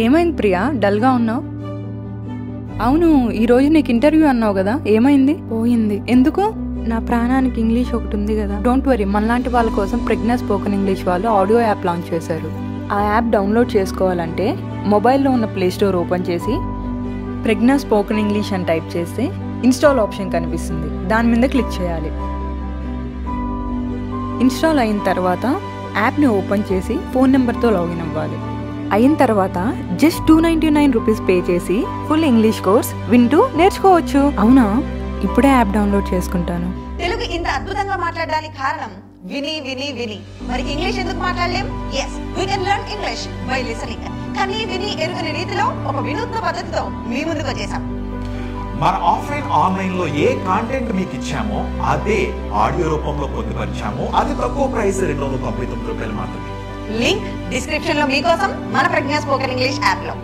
ఏమైంది ప్రియా, డల్గా ఉన్నావు? అవును, ఈరోజు నీకు ఇంటర్వ్యూ అన్నావు కదా, ఏమైంది? పోయింది. ఎందుకు? నా ప్రాణానికి ఇంగ్లీష్ ఒకటి ఉంది కదా. డోంట్ వరీ, మనలాంటి వాళ్ళ కోసం ప్రజ్ఞా స్పోకెన్ ఇంగ్లీష్ వాళ్ళు ఆడియో యాప్ లాంచ్ చేశారు. ఆ యాప్ డౌన్లోడ్ చేసుకోవాలంటే మొబైల్లో ఉన్న ప్లే స్టోర్ ఓపెన్ చేసి ప్రజ్ఞా స్పోకెన్ ఇంగ్లీష్ అని టైప్ చేస్తే ఇన్స్టాల్ ఆప్షన్ కనిపిస్తుంది, దాని మీద క్లిక్ చేయాలి. ఇన్స్టాల్ అయిన తర్వాత యాప్ని ఓపెన్ చేసి ఫోన్ నెంబర్తో లాగిన్ అవ్వాలి. అయిన తర్వాత జస్ట్ 299 రూపీస్ పే చేసి ఫుల్ ఇంగ్లీష్ కోర్స్ వింటూ నేర్చుకోవచ్చు. అవునా, ఇప్పుడే యాప్ డౌన్లోడ్ చేసుకుంటాను. తెలుగు ఇంత అద్భుతంగా మాట్లాడడానికి కారణం విని విని విని. మరి ఇంగ్లీష్ ఎందుకు మాట్లాడలేం? yes, we can learn English by listening. కానీ విని ఎరుగని రీతిలో ఒక వినూత్న పద్ధతితో మీ ముందుకు వచ్చేసాం. మన ఆఫ్లైన్ ఆన్లైన్ లో ఏ కాంటెంట్ మీకు ఇచ్చామో అదే ఆడియో రూపంలో పొందుపరిచాము. అది తక్కువ ప్రైస్, 299 రూపాయలు మాత్రమే. లింక్ డిస్క్రిప్షన్ లో మీకోసం, మన ప్రజ్ఞా స్పోకెన్ ఇంగ్లీష్ యాప్ లో.